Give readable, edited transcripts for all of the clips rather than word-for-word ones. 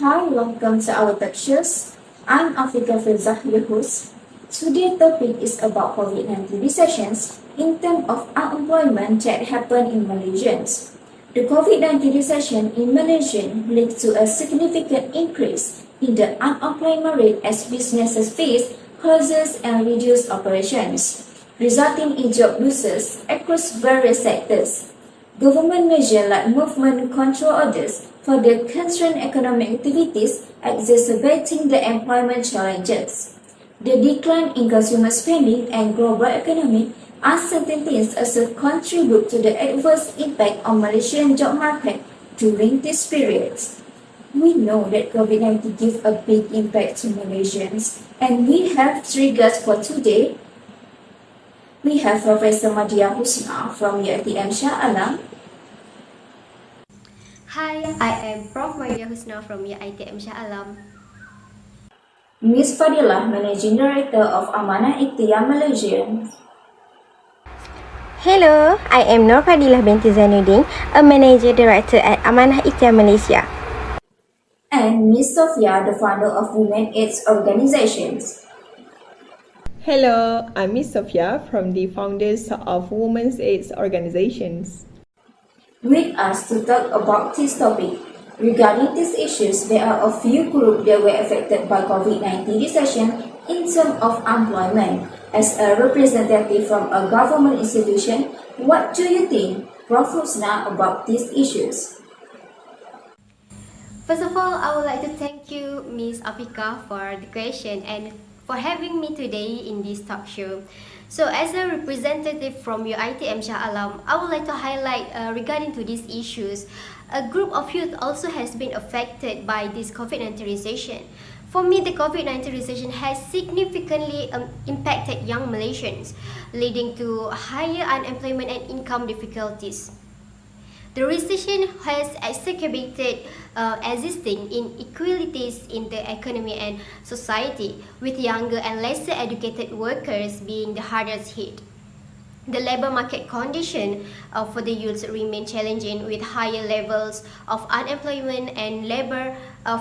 Hi, welcome to our tech shows. I'm FILZAH, your host. Today's topic is about COVID-19 recessions in terms of unemployment that happened in Malaysia. The COVID-19 recession in Malaysia led to a significant increase in the unemployment rate as businesses face closures and reduced operations, resulting in job losses across various sectors. Government measures like movement control orders for the constrained economic activities exacerbating the employment challenges. The decline in consumer spending and global economic uncertainties also contribute to the adverse impact on Malaysian job market during this period. We know that COVID-19 gives a big impact to Malaysians, and we have three guests for today. We have Professor Madia Husna from UiTM Shah Alam. Hi, I am Prof. Maria Husna from ITM Shah Alam. Ms. FADHILAH, Managing Director of Amanah Ikhtiar Malaysia. Hello, I am Noor binti ZAINUDDIN, a Manager Director at Amanah Ikhtiar Malaysia. And Ms. SOFIA, the founder of Women AIDS Organizations. Hello, I'm Ms. Sofia from the founders of Women's AIDS Organizations. With us to talk about this topic. Regarding these issues, there are a few groups that were affected by COVID-19 recession in terms of employment. As a representative from a government institution, what do you think, Prof. Husna, about these issues? First of all, I would like to thank you, Ms. AFIQAH, for the question and for having me today in this talk show. So, as a representative from UiTM Shah Alam, I would like to highlight regarding to these issues. A group of youth also has been affected by this COVID-19 recession. For me, the COVID-19 recession has significantly impacted young Malaysians, leading to higher unemployment and income difficulties. The recession has exacerbated existing inequalities in the economy and society, with younger and lesser educated workers being the hardest hit. The labour market condition for the youths remain challenging, with higher levels of unemployment and labour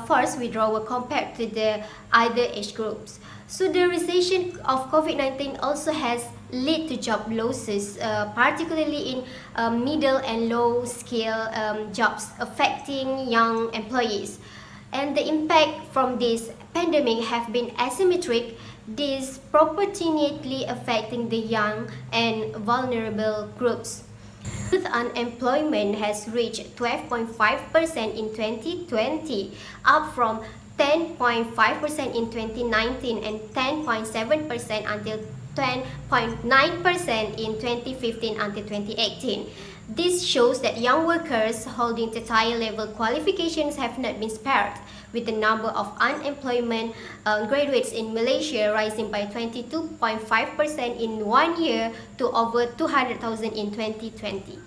force withdrawal compared to the other age groups. So the recession of COVID-19 also has led to job losses, particularly in middle and low scale jobs, affecting young employees. And the impact from this pandemic have been asymmetric, disproportionately affecting the young and vulnerable groups. Youth unemployment has reached 12.5% in 2020, up from 10.5% in 2019 and 10.7% until 10.9% in 2015 until 2018. This shows that young workers holding tertiary level qualifications have not been spared, with the number of unemployment graduates in Malaysia rising by 22.5% in 1 year to over 200,000 in 2020.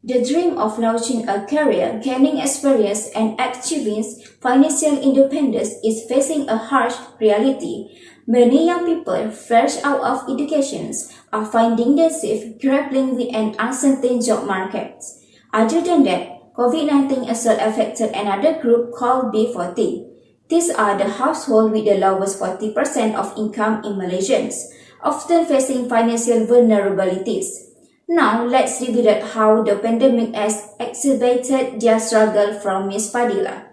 The dream of launching a career, gaining experience, and achieving financial independence is facing a harsh reality. Many young people fresh out of education are finding themselves grappling with an uncertain job market. Other than that, COVID-19 also affected another group called B40. These are the households with the lowest 40% of income in Malaysians, often facing financial vulnerabilities. Now, let's revisit how the pandemic has exacerbated their struggle from Ms. FADHILAH.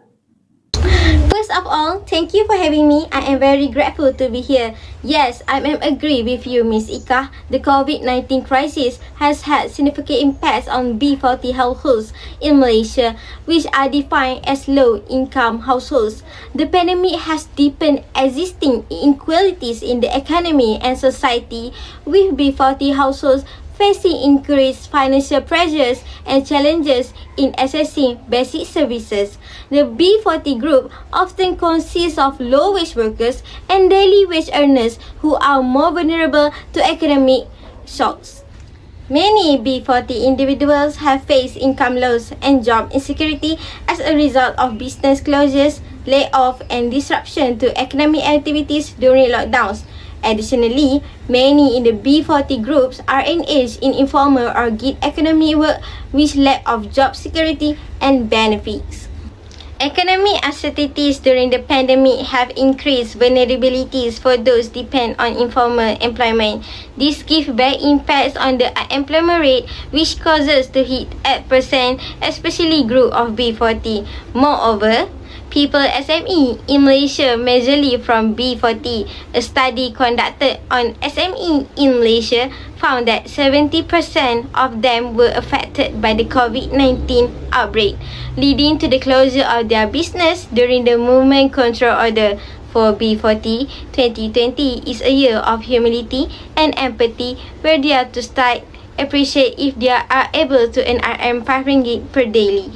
First of all, thank you for having me. I am very grateful to be here. Yes, I am agree with you, Ms. Ika. The COVID-19 crisis has had significant impacts on B40 households in Malaysia, which are defined as low-income households. The pandemic has deepened existing inequalities in the economy and society, with B40 households facing increased financial pressures and challenges in accessing basic services. The B40 group often consists of low-wage workers and daily wage earners who are more vulnerable to economic shocks. Many B40 individuals have faced income loss and job insecurity as a result of business closures, layoff, and disruption to economic activities during lockdowns. Additionally, many in the B40 groups are engaged in informal or gig economy work, which lack of job security and benefits. Economic uncertainties during the pandemic have increased vulnerabilities for those depend on informal employment. This gives bad impacts on the unemployment rate, which causes to hit 8%, especially group of B40. Moreover, people SME in Malaysia majorly from B40. A study conducted on SME in Malaysia found that 70% of them were affected by the COVID-19 outbreak, leading to the closure of their business during the movement control order. For B40, 2020 is a year of humility and empathy, where they are to start appreciate if they are able to earn RM5 per daily.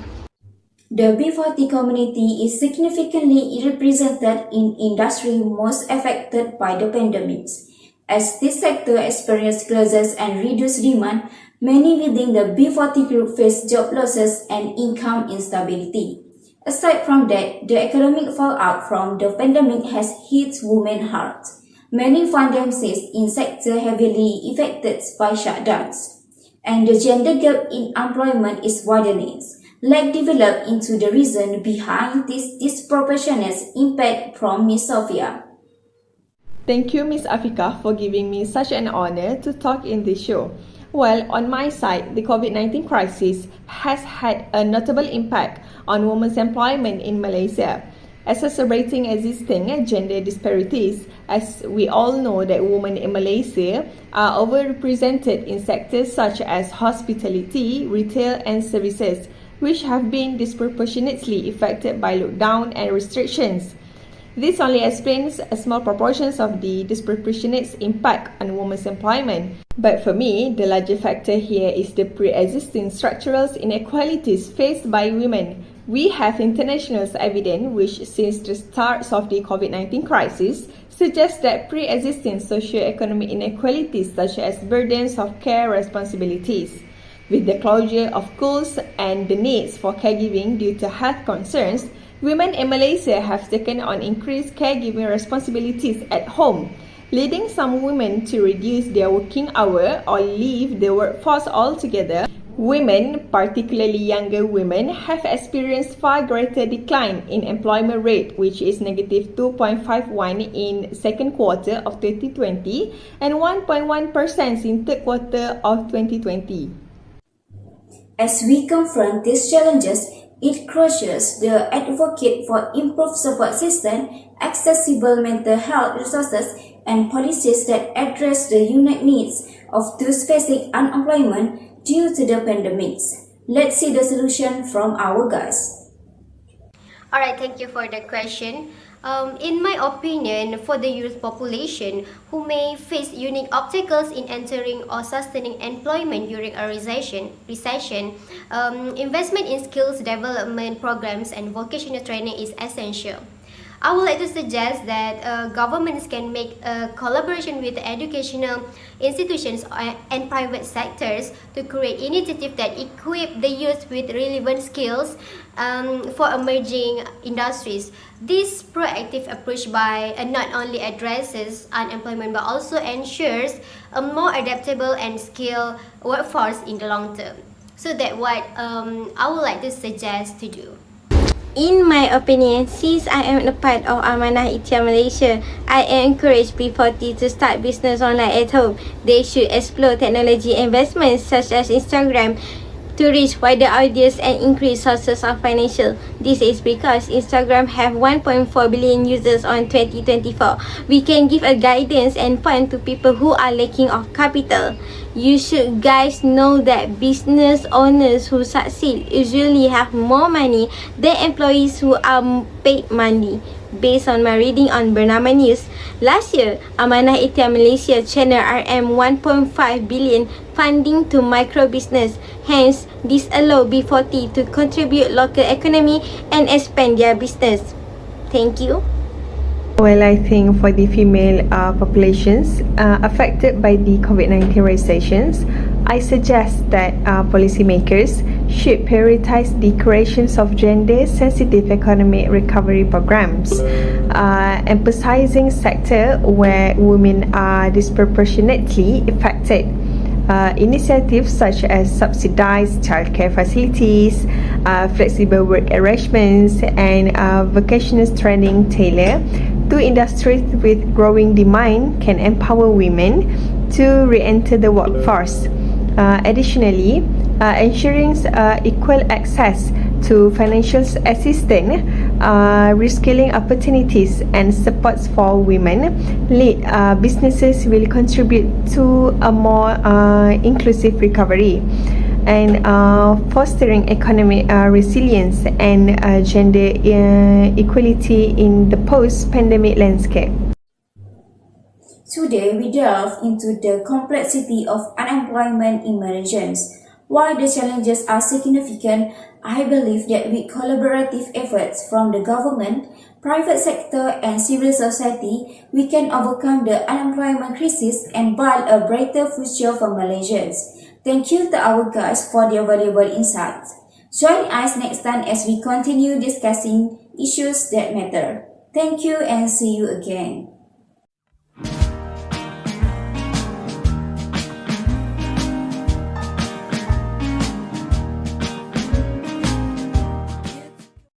The B40 community is significantly represented in industry most affected by the pandemics. As this sector experienced closures and reduced demand, many within the B40 group face job losses and income instability. Aside from that, the economic fallout from the pandemic has hit women hard. Many find themselves in sectors heavily affected by shutdowns. And the gender gap in employment is widening. Let's develop into the reason behind this disproportionate impact from Ms. Sofia. Thank you, Ms. AFIQAH, for giving me such an honor to talk in this show. Well, on my side, the COVID-19 crisis has had a notable impact on women's employment in Malaysia, exacerbating existing gender disparities, as we all know that women in Malaysia are overrepresented in sectors such as hospitality, retail and services, which have been disproportionately affected by lockdown and restrictions. This only explains a small proportion of the disproportionate impact on women's employment. But for me, the larger factor here is the pre-existing structural inequalities faced by women. We have international evidence which, since the start of the COVID-19 crisis, suggests that pre-existing socio-economic inequalities such as burdens of care responsibilities, with the closure of schools and the needs for caregiving due to health concerns, women in Malaysia have taken on increased caregiving responsibilities at home, leading some women to reduce their working hour or leave the workforce altogether. Women, particularly younger women, have experienced far greater decline in employment rate, which is negative 2.51 in second quarter of 2020 and 1.1% in third quarter of 2020. As we confront these challenges, it crushes the advocate for improved support system, accessible mental health resources, and policies that address the unique needs of those facing unemployment due to the pandemics. Let's see the solution from our guys. Alright, thank you for the question. In my opinion, for the youth population who may face unique obstacles in entering or sustaining employment during a recession, investment in skills development programs and vocational training is essential. I would like to suggest that governments can make a collaboration with educational institutions and private sectors to create initiatives that equip the youth with relevant skills for emerging industries. This proactive approach not only addresses unemployment but also ensures a more adaptable and skilled workforce in the long term. So that's what I would like to suggest to do. In my opinion, since I am a part of Amanah Ikhtiar Malaysia, I encourage B40 to start business online at home. They should explore technology investments such as Instagram to reach wider audience and increase sources of financial. This is because Instagram have 1.4 billion users on 2024. We can give a guidance and fund to people who are lacking of capital. You should guys know that business owners who succeed usually have more money than employees who are paid monthly. Based on my reading on Bernama News, last year, Amanah Ikhtiar Malaysia channeled RM1.5 billion funding to micro business. Hence, this allow B40 to contribute local economy and expand their business. Thank you. Well, I think for the female populations affected by the COVID-19 recessions, I suggest that policymakers should prioritize the creations of gender-sensitive economic recovery programs, emphasizing sector where women are disproportionately affected. Initiatives such as subsidized childcare facilities, flexible work arrangements, and vocational training tailored to industries with growing demand can empower women to re-enter the workforce. Additionally, ensuring equal access to financial assistance, reskilling opportunities, and supports for women-led businesses will contribute to a more inclusive recovery and fostering economic resilience and gender equality in the post-pandemic landscape. Today, we delve into the complexity of unemployment emergence. While the challenges are significant, I believe that with collaborative efforts from the government, private sector and civil society, we can overcome the unemployment crisis and build a brighter future for Malaysians. Thank you to our guests for their valuable insights. Join us next time as we continue discussing issues that matter. Thank you and see you again.